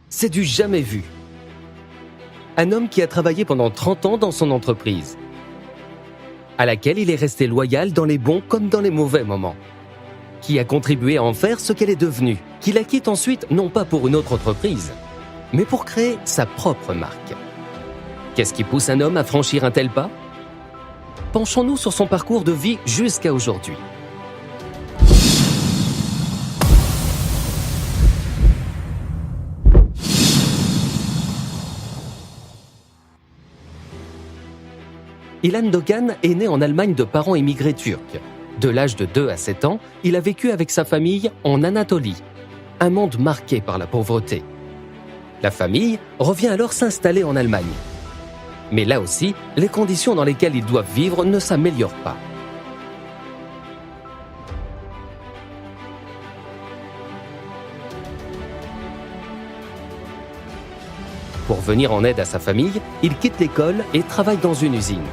C'est du jamais vu. Un homme qui a travaillé pendant 30 ans dans son entreprise, à laquelle il est resté loyal dans les bons comme dans les mauvais moments, qui a contribué à en faire ce qu'elle est devenue, qui la quitte ensuite non pas pour une autre entreprise, mais pour créer sa propre marque. Qu'est-ce qui pousse un homme à franchir un tel pas? Penchons-nous sur son parcours de vie jusqu'à aujourd'hui. Ilan Dogan est né en Allemagne de parents émigrés turcs. De l'âge de 2 à 7 ans, il a vécu avec sa famille en Anatolie, un monde marqué par la pauvreté. La famille revient alors s'installer en Allemagne. Mais là aussi, les conditions dans lesquelles ils doivent vivre ne s'améliorent pas. Pour venir en aide à sa famille, il quitte l'école et travaille dans une usine.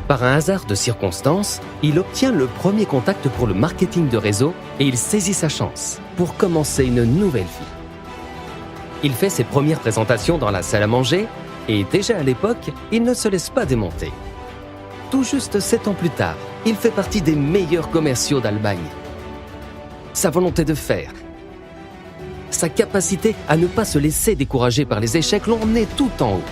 Par un hasard de circonstances, il obtient le premier contact pour le marketing de réseau et il saisit sa chance pour commencer une nouvelle vie. Il fait ses premières présentations dans la salle à manger et déjà à l'époque, il ne se laisse pas démonter. Tout juste 7 ans plus tard, il fait partie des meilleurs commerciaux d'Allemagne. Sa volonté de faire, sa capacité à ne pas se laisser décourager par les échecs l'ont emmené tout en haut.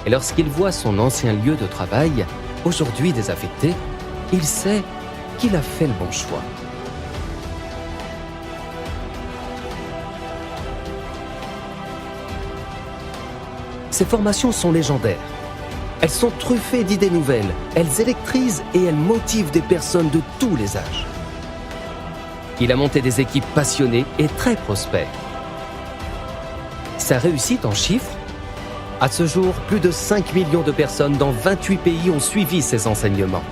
Et lorsqu'il voit son ancien lieu de travail, aujourd'hui désaffecté, il sait qu'il a fait le bon choix. Ces formations sont légendaires. Elles sont truffées d'idées nouvelles, elles électrisent et elles motivent des personnes de tous les âges. Il a monté des équipes passionnées et très prospères. Sa réussite en chiffres? À ce jour, plus de 5 millions de personnes dans 28 pays ont suivi ses enseignements.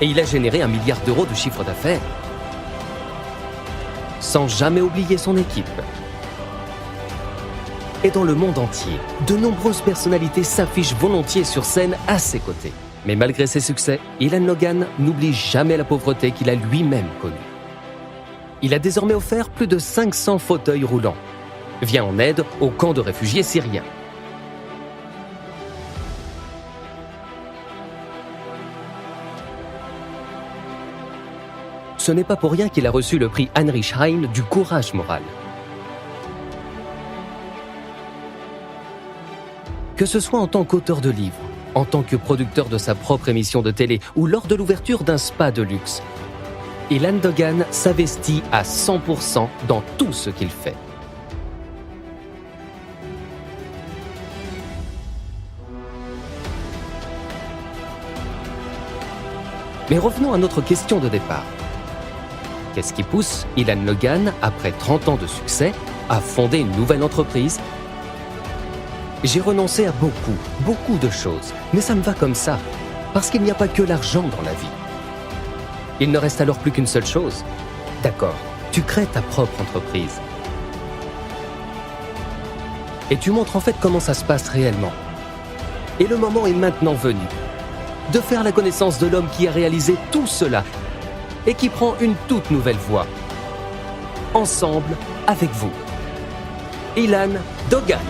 Et il a généré 1 milliard d'euros de chiffre d'affaires. Sans jamais oublier son équipe. Et dans le monde entier, de nombreuses personnalités s'affichent volontiers sur scène à ses côtés. Mais malgré ses succès, Ilan Dogan n'oublie jamais la pauvreté qu'il a lui-même connue. Il a désormais offert plus de 500 fauteuils roulants, vient en aide aux camps de réfugiés syriens. Ce n'est pas pour rien qu'il a reçu le prix Heinrich Heine du courage moral. Que ce soit en tant qu'auteur de livres, en tant que producteur de sa propre émission de télé ou lors de l'ouverture d'un spa de luxe, Ilan Dogan s'investit à 100% dans tout ce qu'il fait. Mais revenons à notre question de départ. Qu'est-ce qui pousse Ilan Dogan, après 30 ans de succès, à fonder une nouvelle entreprise? J'ai renoncé à beaucoup de choses, mais ça me va comme ça, parce qu'il n'y a pas que l'argent dans la vie. Il ne reste alors plus qu'une seule chose. D'accord, tu crées ta propre entreprise. Et tu montres en fait comment ça se passe réellement. Et le moment est maintenant venu de faire la connaissance de l'homme qui a réalisé tout cela et qui prend une toute nouvelle voie. Ensemble, avec vous, Ilan Dogan.